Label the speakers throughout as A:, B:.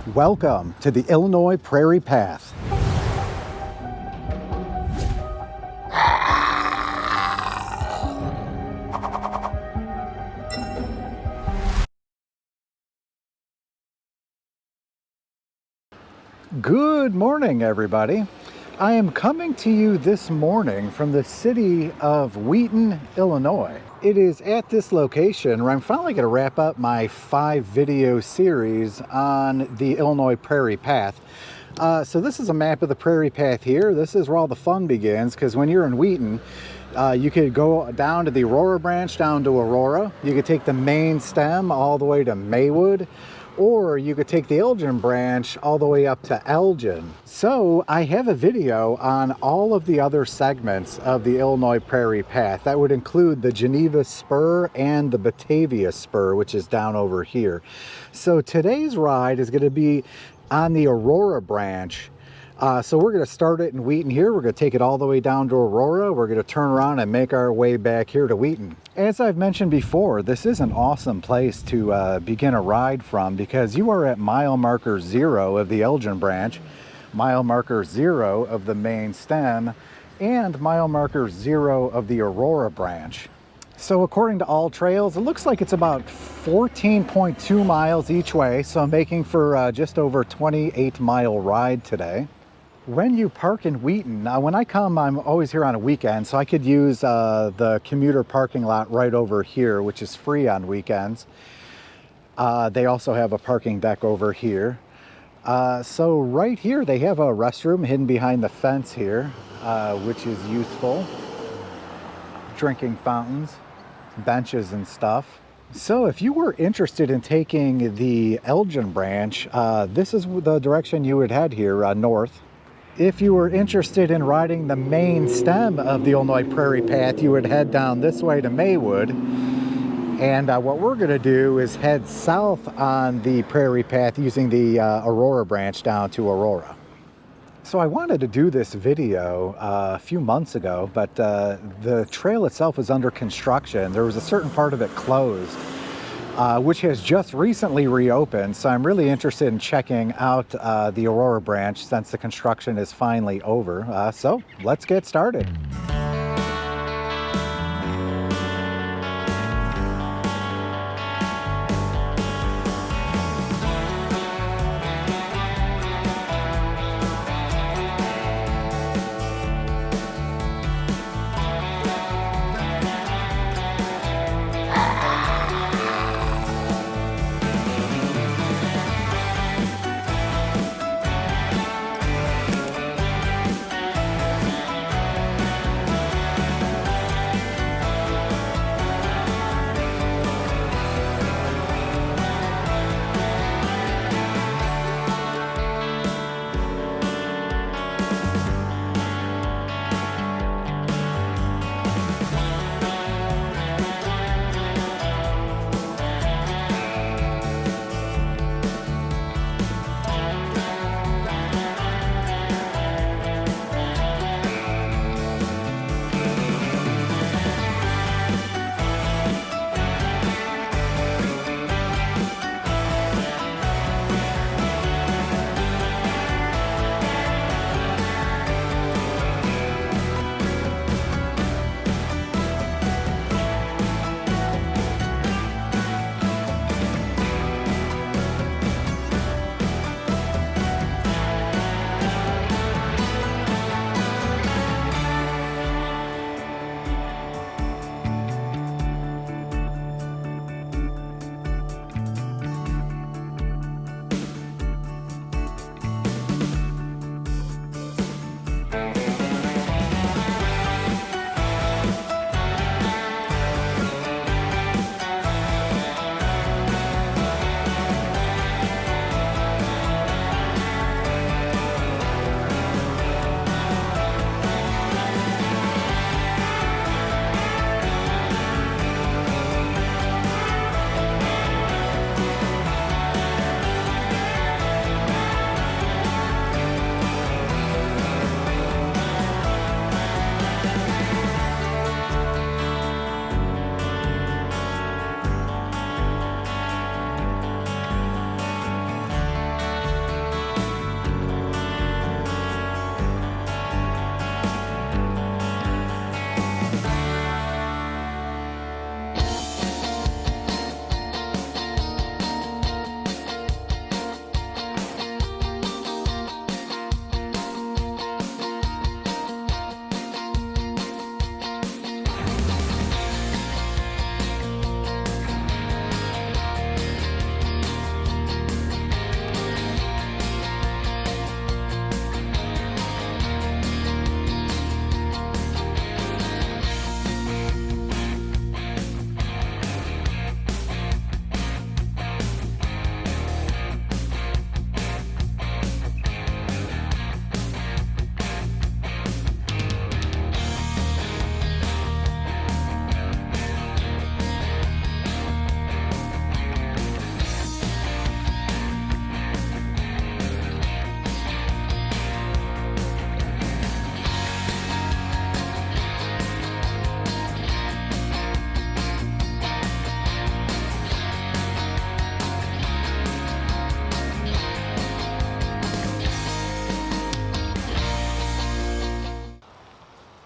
A: Welcome to the Illinois Prairie Path. Good morning, everybody. I am coming to you this morning from the city of Wheaton, Illinois. It is at this location where I'm finally going to wrap up my 5-video series on the Illinois Prairie Path. So this is a map of the Prairie Path here. This is where all the fun begins, because when you're in Wheaton, you could go down to the Aurora branch, down to Aurora. You could take the main stem all the way to Maywood, or you could take the Elgin branch all the way up to Elgin. So I have a video on all of the other segments of the Illinois Prairie Path. That would include the Geneva Spur and the Batavia Spur, which is down over here. So today's ride is going to be on the Aurora branch. So we're going to start it in Wheaton here. We're going to take it all the way down to Aurora. We're going to turn around and make our way back here to Wheaton. As I've mentioned before, this is an awesome place to begin a ride from, because you are at mile marker 0 of the Elgin branch, mile marker 0 of the main stem, and mile marker 0 of the Aurora branch. So according to All Trails, it looks like it's about 14.2 miles each way, so I'm making for just over 28-mile ride today. When you park in Wheaton, now when I come, I'm always here on a weekend, so I could use the commuter parking lot right over here, which is free on weekends. They also have a parking deck over here. So right here, they have a restroom hidden behind the fence here, which is useful. Drinking fountains, benches and stuff. So if you were interested in taking the Elgin branch, this is the direction you would head here, north. If you were interested in riding the main stem of the Illinois Prairie Path, you would head down this way to Maywood. And what we're going to do is head south on the Prairie Path using the Aurora branch down to Aurora. So I wanted to do this video a few months ago, but the trail itself was under construction. There was a certain part of it closed, which has just recently reopened. So I'm really interested in checking out the Aurora branch since the construction is finally over. So let's get started.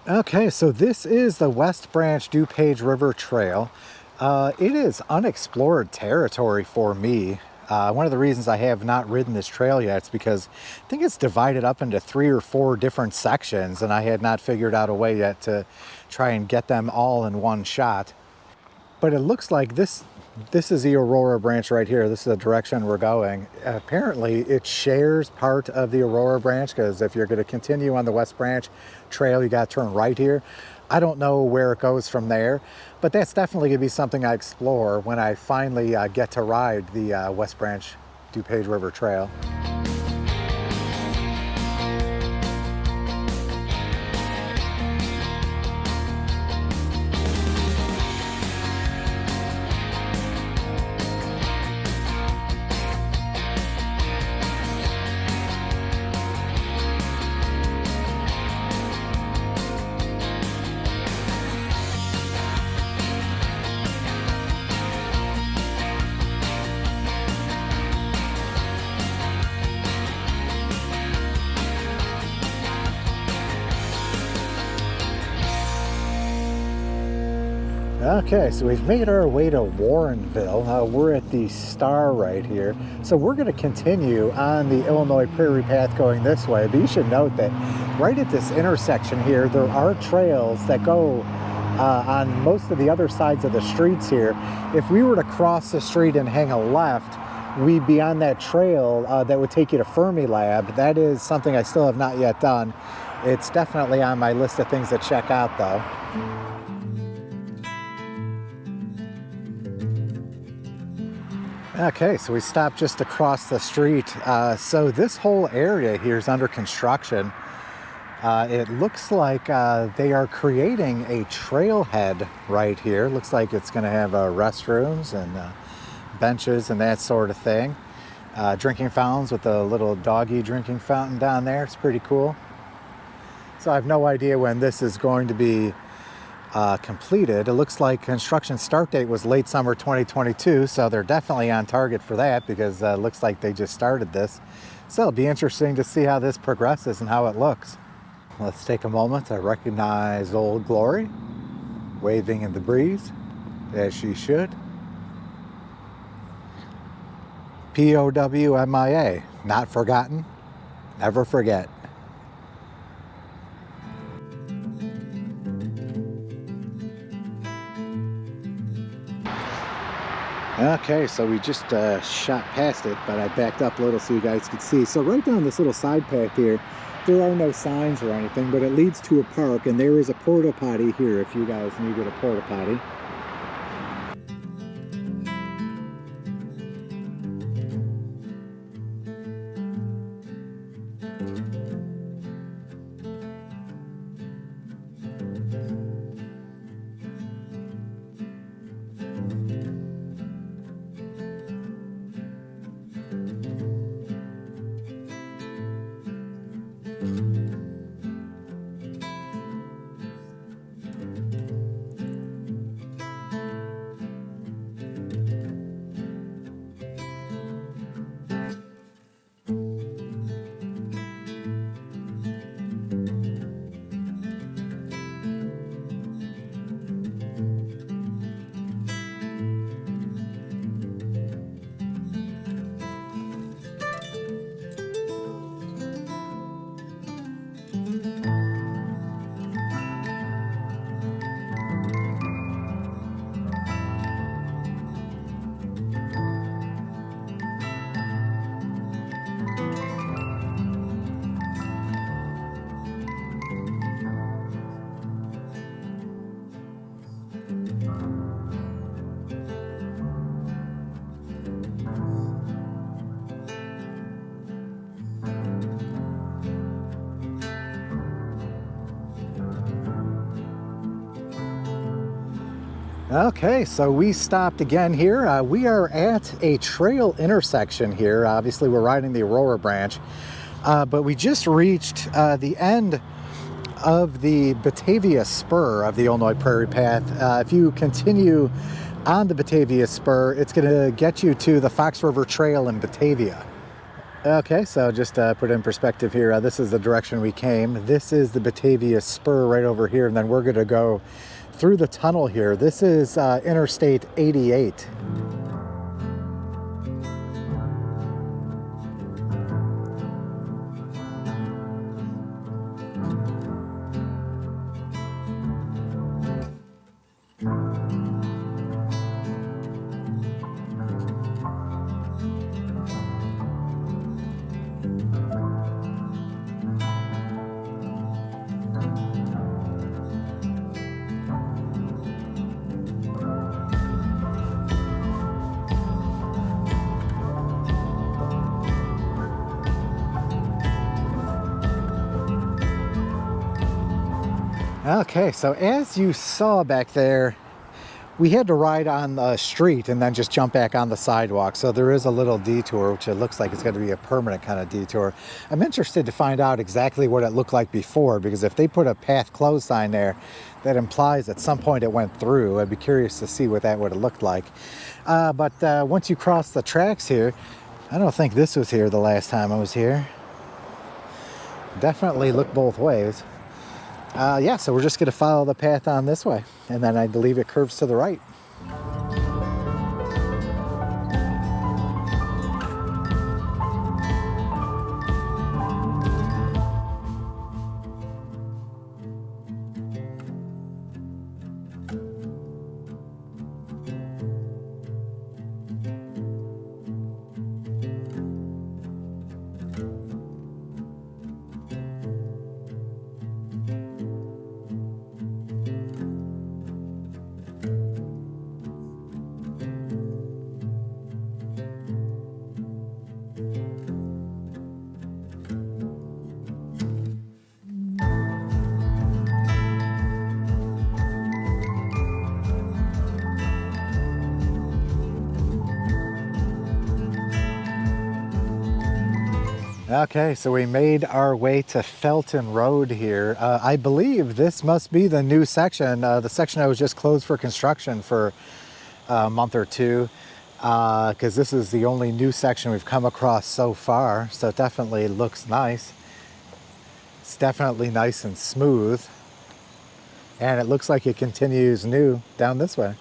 A: Okay, so this is the West Branch DuPage River Trail. It is unexplored territory for me. One of the reasons I have not ridden this trail yet is because I think it's divided up into 3 or 4 different sections, and I had not figured out a way yet to try and get them all in one shot. But it looks like this is the Aurora branch right here. This is the direction we're going. Apparently it shares part of the Aurora branch, because if you're going to continue on the West Branch trail, you got to turn right here. I don't know where it goes from there, but that's definitely going to be something I explore when I finally get to ride the West Branch DuPage River Trail. Okay, so we've made our way to Warrenville. We're at the Star right here. So we're going to continue on the Illinois Prairie path going this way, but you should note that right at this intersection here, there are trails that go on most of the other sides of the streets here. If we were to cross the street and hang a left, we'd be on that trail that would take you to Fermilab. That is something I still have not yet done. It's definitely on my list of things to check out though. Okay, so we stopped just across the street. So this whole area here is under construction. It looks like they are creating a trailhead right here. Looks like it's going to have restrooms and benches and that sort of thing. Drinking fountains with a little doggy drinking fountain down there. It's pretty cool. So I have no idea when this is going to be completed. It looks like construction start date was late summer 2022, so they're definitely on target for that, because it looks like they just started this. So it'll be interesting to see how this progresses and how it looks. Let's take a moment to recognize Old Glory, waving in the breeze, as she should. POWMIA, not forgotten, never forget. Okay, so we just shot past it, but I backed up a little so you guys could see. So right down this little side path here, there are no signs or anything, but it leads to a park, and there is a porta potty here if you guys needed a porta potty. Okay, so we stopped again here. We are at a trail intersection here. Obviously, we're riding the Aurora branch, but we just reached the end of the Batavia Spur of the Illinois Prairie Path. If you continue on the Batavia Spur, it's going to get you to the Fox River Trail in Batavia. Okay, so just put it in perspective here, this is the direction we came. This is the Batavia Spur right over here, and then we're going to go through the tunnel here. This is Interstate 88. Okay, so as you saw back there, we had to ride on the street and then just jump back on the sidewalk. So there is a little detour, which it looks like it's going to be a permanent kind of detour. I'm interested to find out exactly what it looked like before, because if they put a path closed sign there, that implies at some point it went through. I'd be curious to see what that would have looked like. But once you cross the tracks here, I don't think this was here the last time I was here. Definitely look both ways. Yeah, so we're just going to follow the path on this way, and then I believe it curves to the right. Okay, so we made our way to Felton Road here. I believe this must be the new section, the section that was just closed for construction for a month or two, because this is the only new section we've come across so far, so it definitely looks nice. It's definitely nice and smooth, and it looks like it continues new down this way.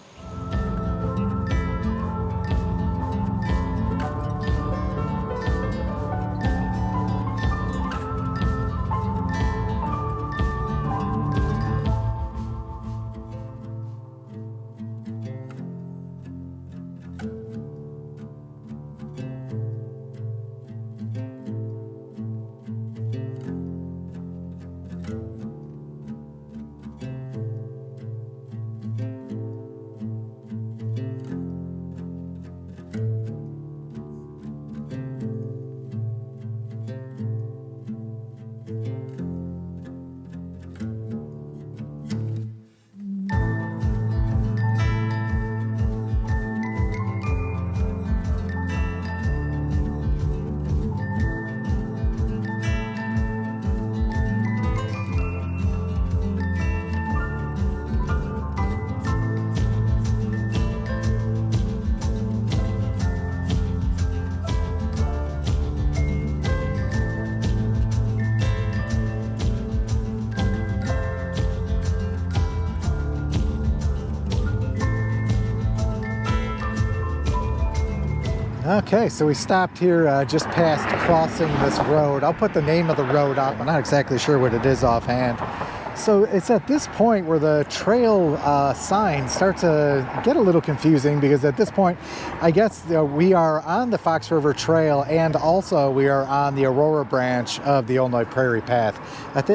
A: Okay, so we stopped here just past crossing this road. I'll put the name of the road up. I'm not exactly sure what it is offhand. So it's at this point where the trail signs start to get a little confusing, because at this point, I guess we are on the Fox River Trail, and also we are on the Aurora branch of the Illinois Prairie Path.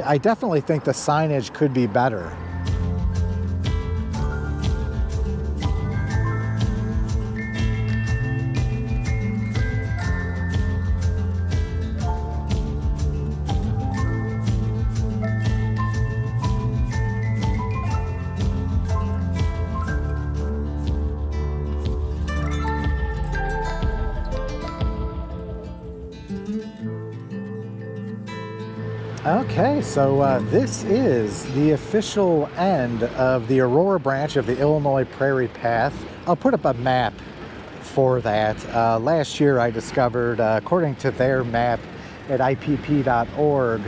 A: I definitely think the signage could be better. Okay, so this is the official end of the Aurora branch of the Illinois Prairie Path. I'll put up a map for that. Last year I discovered, according to their map at ipp.org,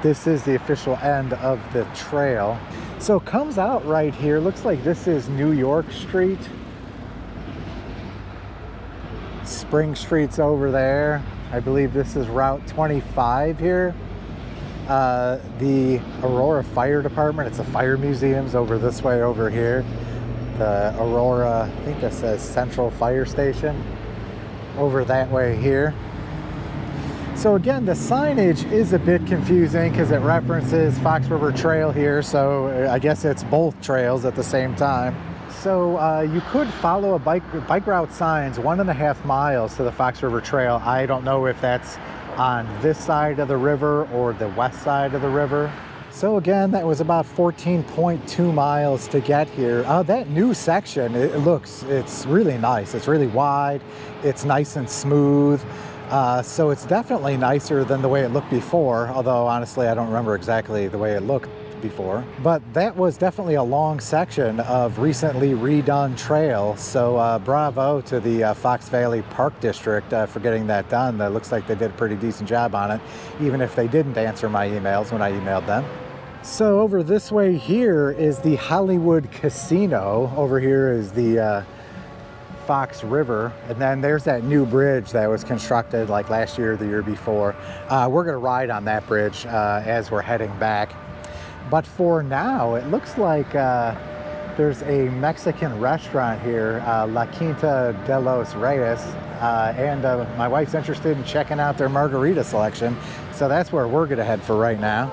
A: this is the official end of the trail. So it comes out right here. Looks like this is New York Street. Spring Street's over there. I believe this is Route 25 here. The Aurora Fire Department, it's a fire museum's over this way over here. The Aurora, I think that says Central Fire Station, over that way here. So again, the signage is a bit confusing because it references Fox River Trail here, so I guess it's both trails at the same time. So you could follow a bike route signs 1.5 miles to the Fox River Trail. I don't know if that's on this side of the river or the west side of the river. So again, that was about 14.2 miles to get here. That new section, it's really nice. It's really wide. It's nice and smooth. So it's definitely nicer than the way it looked before, although honestly, I don't remember exactly the way it looked before. But that was definitely a long section of recently redone trail. So bravo to the Fox Valley Park District for getting that done. That looks like they did a pretty decent job on it, even if they didn't answer my emails when I emailed them. So over this way here is the Hollywood Casino. Over here is the Fox River, and then there's that new bridge that was constructed like last year or the year before. We're going to ride on that bridge as we're heading back. But for now, it looks like there's a Mexican restaurant here, La Quinta de los Reyes, and my wife's interested in checking out their margarita selection, so that's where we're going to head for right now.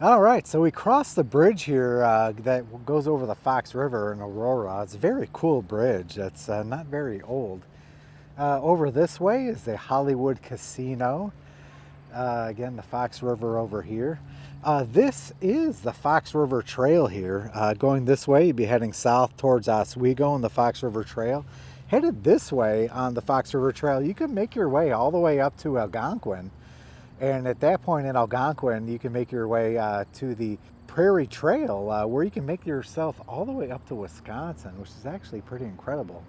A: All right, so we crossed the bridge here that goes over the Fox River in Aurora. It's a very cool bridge. It's not very old. Over this way is the Hollywood Casino. Again, the Fox River over here. This is the Fox River Trail here. Going this way, you'd be heading south towards Oswego on the Fox River Trail. Headed this way on the Fox River Trail, you can make your way all the way up to Algonquin. And at that point in Algonquin, you can make your way to the Prairie Trail, where you can make yourself all the way up to Wisconsin, which is actually pretty incredible.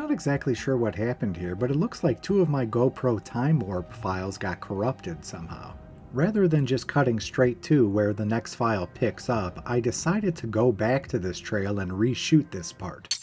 A: not exactly sure what happened here, but it looks like 2 of my GoPro time warp files got corrupted somehow. Rather than just cutting straight to where the next file picks up, I decided to go back to this trail and reshoot this part.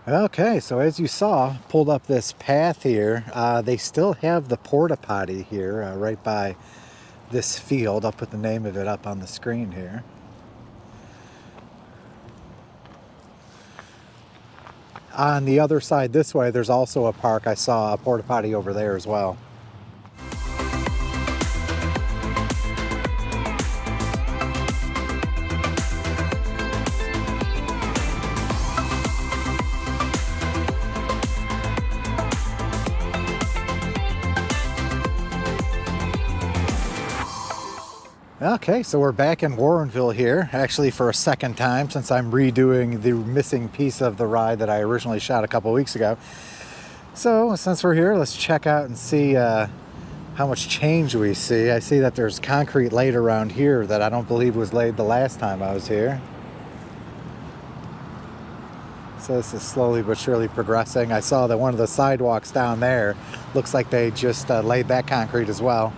A: Okay, so as you saw, pulled up this path here. They still have the porta potty here right by this field. I'll put the name of it up on the screen here. On the other side this way, there's also a park. I saw a porta potty over there as well. Okay, so we're back in Warrenville here, actually for a second time since I'm redoing the missing piece of the ride that I originally shot a couple weeks ago. So since we're here, let's check out and see how much change we see. I see that there's concrete laid around here that I don't believe was laid the last time I was here. So this is slowly but surely progressing. I saw that one of the sidewalks down there looks like they just laid that concrete as well.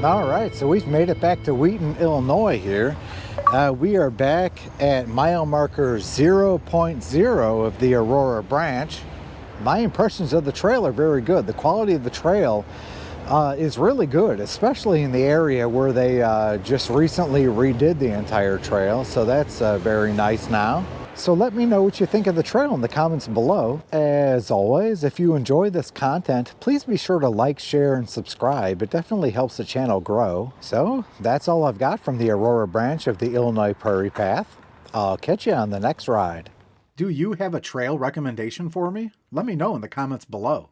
A: All right, so we've made it back to Wheaton, Illinois here. We are back at mile marker 0.0 of the Aurora branch. My impressions of the trail are very good. The quality of the trail is really good, especially in the area where they just recently redid the entire trail. So that's very nice now. So let me know what you think of the trail in the comments below. As always, if you enjoy this content, please be sure to like, share, and subscribe. It definitely helps the channel grow. So that's all I've got from the Aurora branch of the Illinois Prairie Path. I'll catch you on the next ride. Do you have a trail recommendation for me? Let me know in the comments below.